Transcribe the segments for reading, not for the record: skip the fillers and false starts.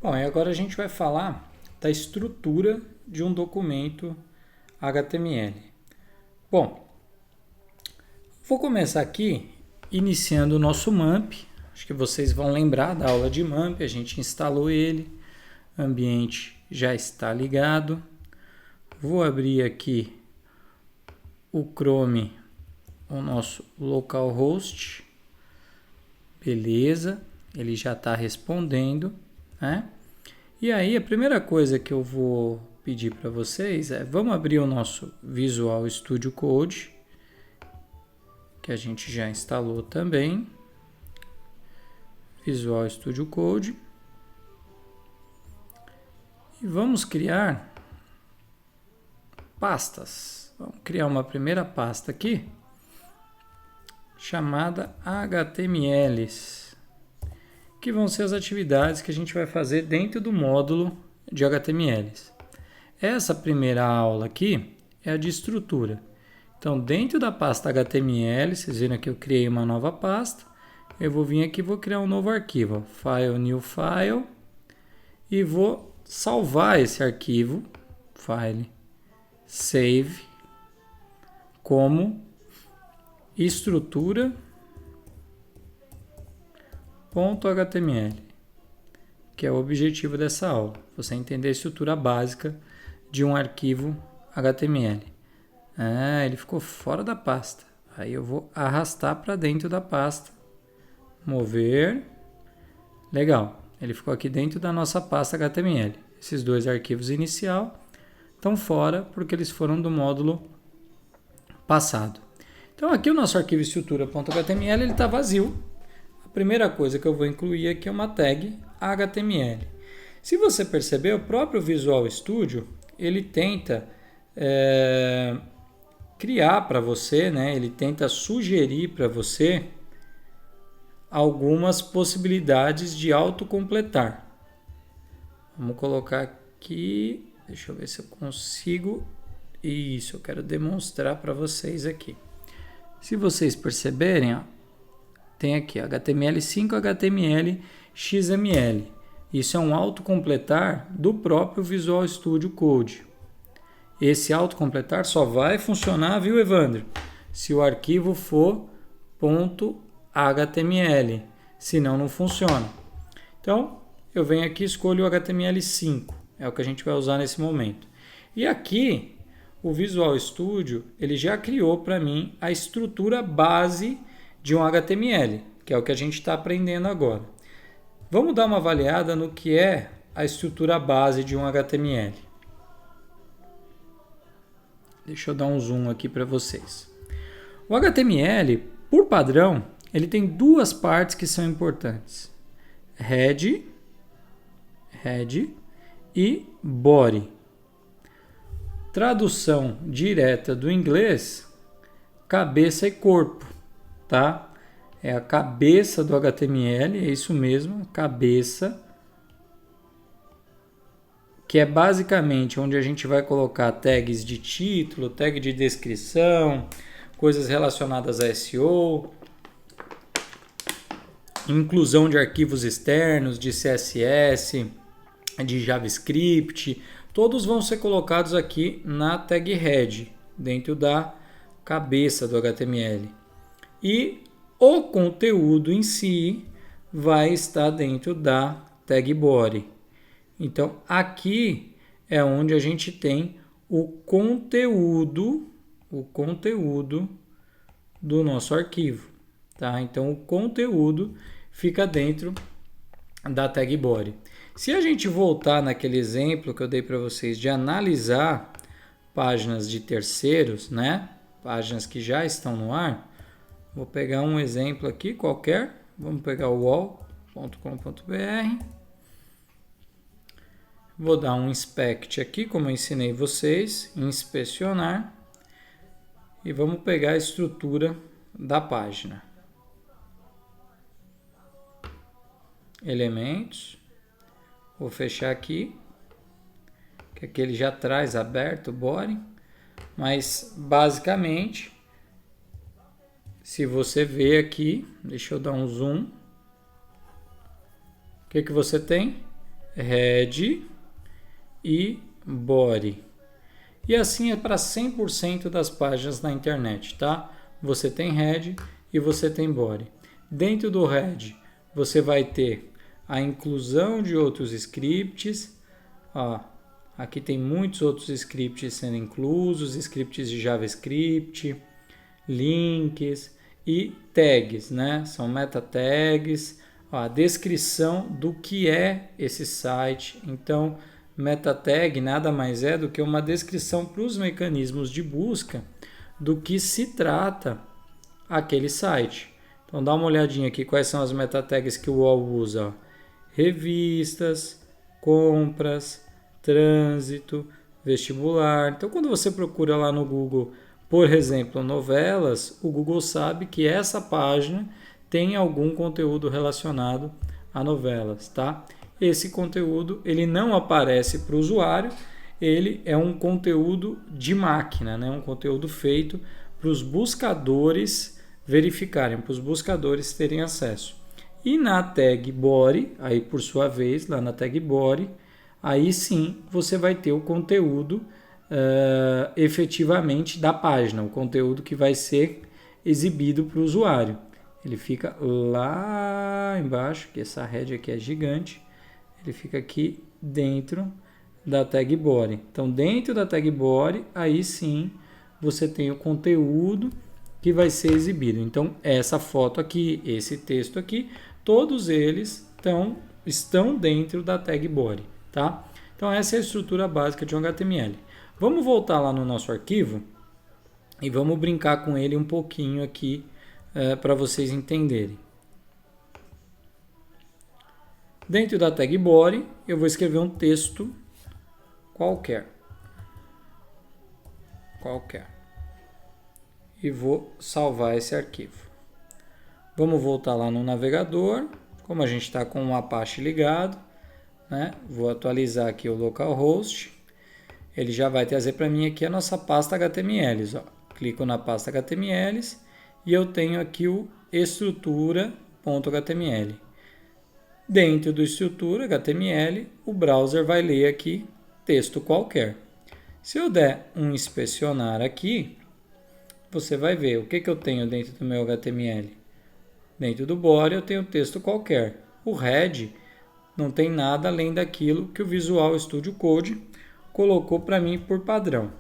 Bom, e agora a gente vai falar da estrutura de um documento HTML. Bom, vou começar aqui iniciando o nosso MAMP. Acho que vocês vão lembrar da aula de MAMP, a gente instalou ele, o ambiente já está ligado. Vou abrir aqui o Chrome, o nosso localhost. Beleza, ele já está respondendo, né? E aí a primeira coisa que eu vou pedir para vocês é, vamos abrir o nosso Visual Studio Code, que a gente já instalou também. Visual Studio Code. E vamos criar pastas. Vamos criar uma primeira pasta aqui, chamada HTMLs, que vão ser as atividades que a gente vai fazer dentro do módulo de HTMLs. Essa primeira aula aqui é a de estrutura. Então, dentro da pasta HTML, vocês viram que eu criei uma nova pasta, eu vou vir aqui e vou criar um novo arquivo, File, New File, e vou salvar esse arquivo, File, Save, como estrutura.html, que é o objetivo dessa aula, você entender a estrutura básica de um arquivo HTML. Ele ficou fora da pasta. Aí eu vou arrastar para dentro da pasta, mover. Legal, ele ficou aqui dentro da nossa pasta HTML. Esses dois arquivos inicial estão fora porque eles foram do módulo passado. Então aqui o nosso arquivo estrutura.html está vazio. A primeira coisa que eu vou incluir aqui é uma tag HTML. Se você perceber, o próprio Visual Studio ele tenta criar para você, né? Ele tenta sugerir para você algumas possibilidades de autocompletar. Vamos colocar aqui, deixa eu ver se eu consigo. Isso, eu quero demonstrar para vocês aqui. Se vocês perceberem, ó, tem aqui HTML5, HTML, XML. Isso é um autocompletar do próprio Visual Studio Code. Esse autocompletar só vai funcionar, viu, Evandro? Se o arquivo for .html, senão não funciona. Então, eu venho aqui e escolho o HTML5, é o que a gente vai usar nesse momento. E aqui, o Visual Studio, ele já criou para mim a estrutura base de um HTML, que é o que a gente está aprendendo agora. Vamos dar uma avaliada no que é a estrutura base de um HTML. Deixa eu dar um zoom aqui para vocês. O HTML, por padrão, ele tem duas partes que são importantes. Head e body. Tradução direta do inglês, cabeça e corpo, tá? É a cabeça do HTML, é isso mesmo, cabeça, que é basicamente onde a gente vai colocar tags de título, tag de descrição, coisas relacionadas a SEO, inclusão de arquivos externos, de CSS, de JavaScript, todos vão ser colocados aqui na tag head, dentro da cabeça do HTML. E o conteúdo em si vai estar dentro da tag body. Então, aqui é onde a gente tem o conteúdo do nosso arquivo, tá? Então, o conteúdo fica dentro da tag body. Se a gente voltar naquele exemplo que eu dei para vocês de analisar páginas de terceiros, né? Páginas que já estão no ar, vou pegar um exemplo aqui qualquer, vamos pegar o wall.com.br, vou dar um inspect aqui, como eu ensinei vocês, inspecionar, e vamos pegar a estrutura da página. Elementos, vou fechar aqui, que aqui ele já traz aberto o body, mas basicamente, se você ver aqui, deixa eu dar um zoom, o que você tem? head e body. E assim é para 100% das páginas na internet, tá? Você tem head e você tem body. Dentro do head, você vai ter a inclusão de outros scripts. Ó, aqui tem muitos outros scripts sendo inclusos, scripts de JavaScript, links e tags, né? São meta tags, ó, a descrição do que é esse site. Então, meta tag nada mais é do que uma descrição para os mecanismos de busca do que se trata aquele site. Então, dá uma olhadinha aqui quais são as meta tags que o UOL usa. Ó. Revistas, compras, trânsito, vestibular. Então, quando você procura lá no Google, por exemplo, novelas, o Google sabe que essa página tem algum conteúdo relacionado a novelas, tá? Esse conteúdo ele não aparece para o usuário, ele é um conteúdo de máquina, né? Um conteúdo feito para os buscadores verificarem, para os buscadores terem acesso. E na tag body, aí por sua vez, lá na tag body, aí sim você vai ter o conteúdo efetivamente da página, o conteúdo que vai ser exibido para o usuário. Ele fica lá embaixo, que essa head aqui é gigante, ele fica aqui dentro da tag body. Então, dentro da tag body, aí sim você tem o conteúdo que vai ser exibido. Então, essa foto aqui, esse texto aqui, todos eles estão dentro da tag body, tá? Então, essa é a estrutura básica de um HTML. Vamos voltar lá no nosso arquivo e vamos brincar com ele um pouquinho aqui para vocês entenderem. Dentro da tag body, eu vou escrever um texto qualquer. E vou salvar esse arquivo. Vamos voltar lá no navegador. Como a gente está com o Apache ligado, né? Vou atualizar aqui o localhost. Ele já vai trazer para mim aqui a nossa pasta HTML. Ó. Clico na pasta HTML e eu tenho aqui o estrutura.html. Dentro do estrutura HTML, o browser vai ler aqui texto qualquer. Se eu der um inspecionar aqui, você vai ver o que eu tenho dentro do meu HTML. Dentro do body eu tenho texto qualquer. O head não tem nada além daquilo que o Visual Studio Code colocou para mim por padrão.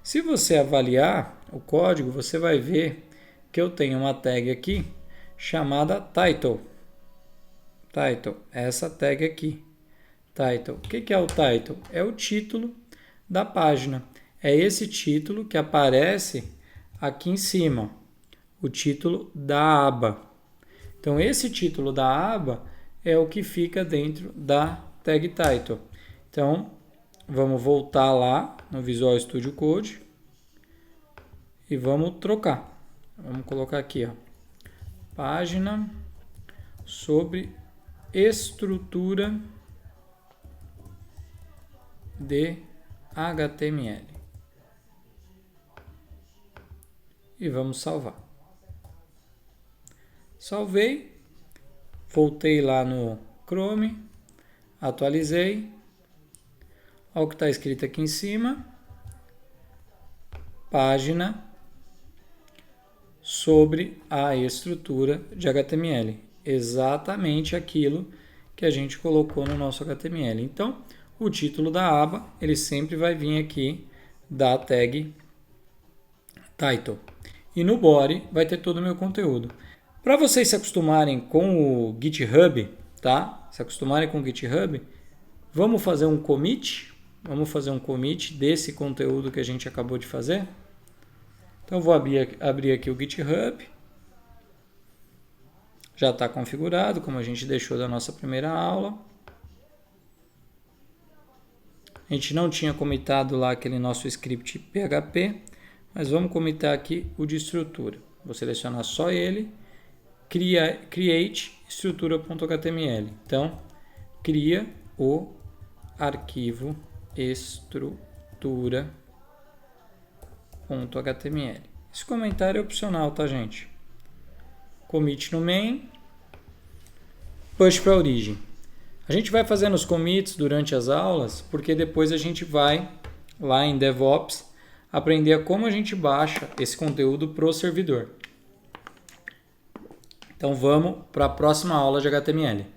Se você avaliar o código, você vai ver que eu tenho uma tag aqui chamada title. Essa tag aqui. Title. O que é o title? É o título da página. É esse título que aparece aqui em cima. O título da aba. Então, esse título da aba é o que fica dentro da tag title. Então, vamos voltar lá no Visual Studio Code e vamos trocar. Vamos colocar aqui, ó, página sobre estrutura de HTML. E vamos salvar. Salvei, voltei lá no Chrome, atualizei. Olha o que está escrito aqui em cima. Página sobre a estrutura de HTML. Exatamente aquilo que a gente colocou no nosso HTML. Então, o título da aba, ele sempre vai vir aqui da tag title. E no body vai ter todo o meu conteúdo. Para vocês se acostumarem com o GitHub, tá? Se acostumarem com o GitHub, vamos fazer um commit. Vamos fazer um commit desse conteúdo que a gente acabou de fazer. Então, eu vou abrir aqui o GitHub. Já está configurado, como a gente deixou da nossa primeira aula. A gente não tinha comitado lá aquele nosso script PHP, mas vamos comitar aqui o de estrutura. Vou selecionar só ele. Create estrutura.html. Então, cria o arquivo estrutura.html. Esse comentário é opcional, tá, gente? Commit no main, push para a origem. A gente vai fazendo os commits durante as aulas, porque depois a gente vai lá em DevOps aprender como a gente baixa esse conteúdo para o servidor. Então vamos para a próxima aula de HTML.